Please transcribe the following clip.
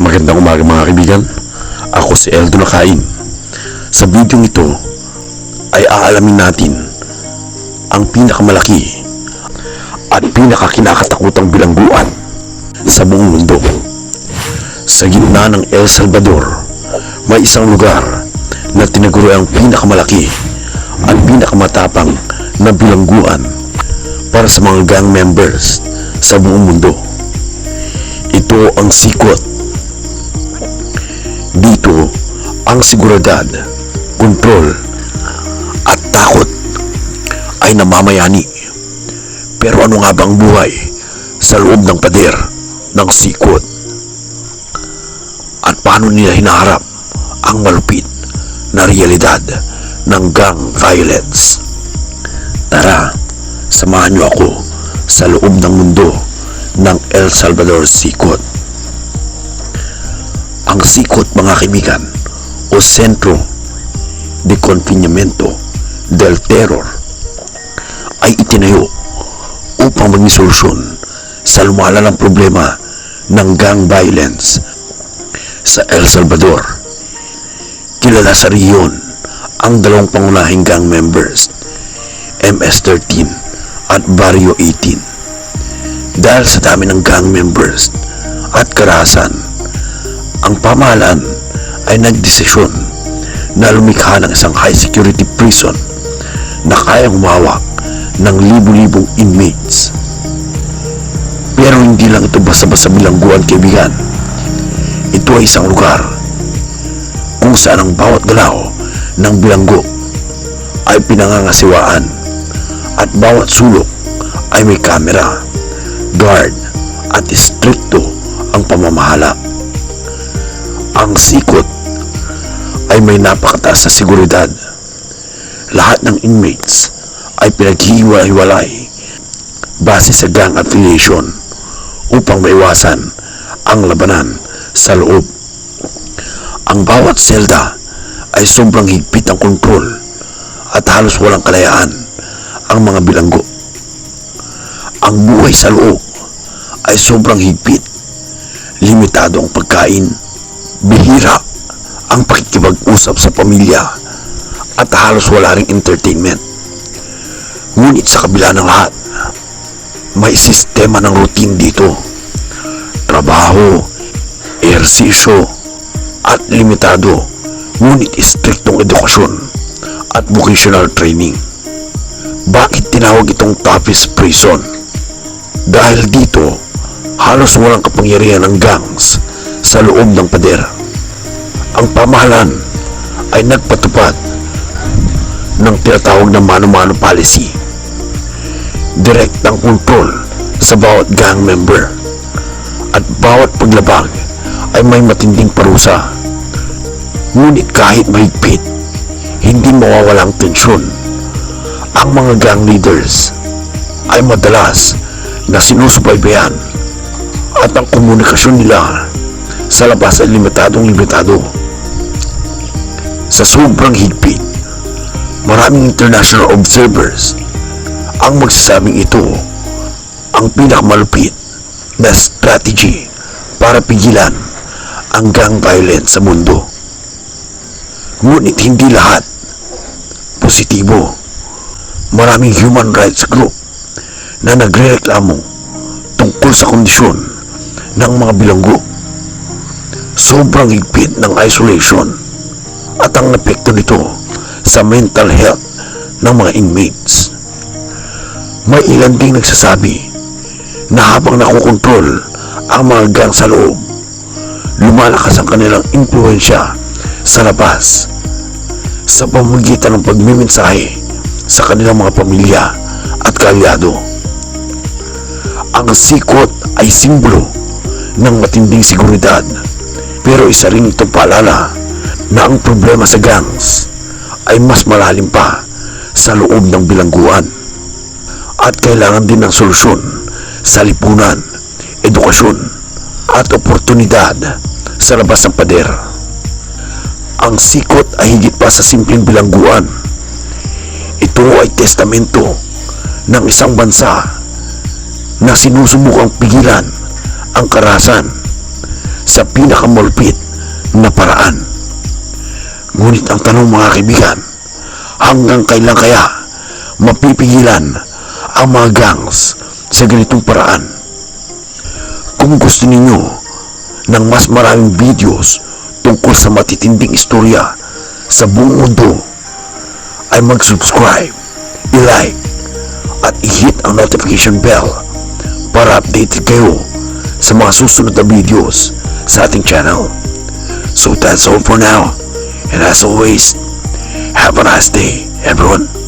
Magandang umaga mga kaibigan. Ako si Eldo Nakain. Sa video ito ay aalamin natin ang pinakamalaki at pinakakinakatakutang bilangguan sa buong mundo. Sa gitna ng El Salvador, may isang lugar na tinaguro ang pinakamalaki at pinakamatapang na bilangguan para sa mga gang members sa buong mundo. Ito ang sikot. Dito, ang seguridad, kontrol, at takot ay namamayani. Pero ano nga bang buhay sa loob ng pader ng sikot? At paano nila hinaharap ang malupit na realidad ng gang violence? Tara, samahan niyo ako sa loob ng mundo ng El Salvador sikot. Ang sikot, mga kaibigan, o Centro de Confinamiento del Terror ay itinayo upang maging solusyon sa lumalalang problema ng gang violence sa El Salvador. Kilala sa riyon ang dalawang pangunahing gang members, MS-13 at Barrio 18. Dahil sa dami ng gang members at karahasan, ang pamahalaan ay nagdesisyon na lumikha ng isang high security prison na kayang humawak ng libu-libong inmates. Pero hindi lang ito basta-basta bilangguan, kaibigan. Ito ay isang lugar kung saan ang bawat galaw ng bilanggo ay pinangangasiwaan at bawat sulok ay may kamera, guard at istrikto ang pamamahala. Ang sikot ay may napakataas na seguridad. Lahat ng inmates ay pinaghihiwa-hiwalay base sa gang affiliation upang maiwasan ang labanan sa loob. Ang bawat selda ay sobrang higpit ang kontrol at halos walang kalayaan ang mga bilanggo. Ang buhay sa loob ay sobrang higpit. Limitado ang pagkain, bihira ang pakikipag-usap sa pamilya at halos wala ring entertainment. Ngunit sa kabila ng lahat, may sistema ng routine dito. Trabaho, ehersisyo at limitado ngunit istriktong edukasyon at vocational training. Bakit tinawag itong toughest prison? Dahil dito, halos walang kapangyarihan ng gangs sa loob ng pader. Ang pamahalaan ay nagpatupad ng tinatawag na mano-mano policy. Direktang kontrol sa bawat gang member at bawat paglabag ay may matinding parusa. Ngunit kahit mahigpit, hindi mawawala ang tensyon. Ang mga gang leaders ay madalas na sinusubaybayan at ang komunikasyon nila sa labas ay limitado. Sa sobrang higpit, maraming international observers ang magsasabing ito ang pinakamalupit na strategy para pigilan ang gang violence sa mundo. Ngunit hindi lahat positibo. Maraming human rights group na nagrereklamo tungkol sa kondisyon ng mga bilanggo. Sobrang higpit ng isolation at ang epekto nito sa mental health ng mga inmates. May ilan ding nagsasabi na habang nakokontrol ang mga gang sa loob, lumalakas ang kanilang impluensya sa labas sa pamamagitan ng pagmimensahe sa kanilang mga pamilya at kaalyado. Ang sikot ay simbolo ng matinding seguridad, pero isa rin itong paalala na ang problema sa gangs ay mas malalim pa sa loob ng bilangguan at kailangan din ng solusyon sa lipunan, edukasyon at oportunidad sa labas ng pader. Ang sikot ay higit pa sa simpleng bilangguan. Ito ay testamento ng isang bansa na sinusubukang pigilan ang karahasan sa pinakamulpit na paraan. Ngunit ang tanong mga kaibigan, hanggang kailan kaya mapipigilan ang mga gangs sa ganitong paraan? Kung gusto ninyo ng mas maraming videos tungkol sa matitinding istorya sa buong mundo, ay mag-subscribe, i-like, at i-hit ang notification bell para updated kayo sa mga susunod na videos sa ating channel. So that's all for now, and as always, have a nice day, everyone.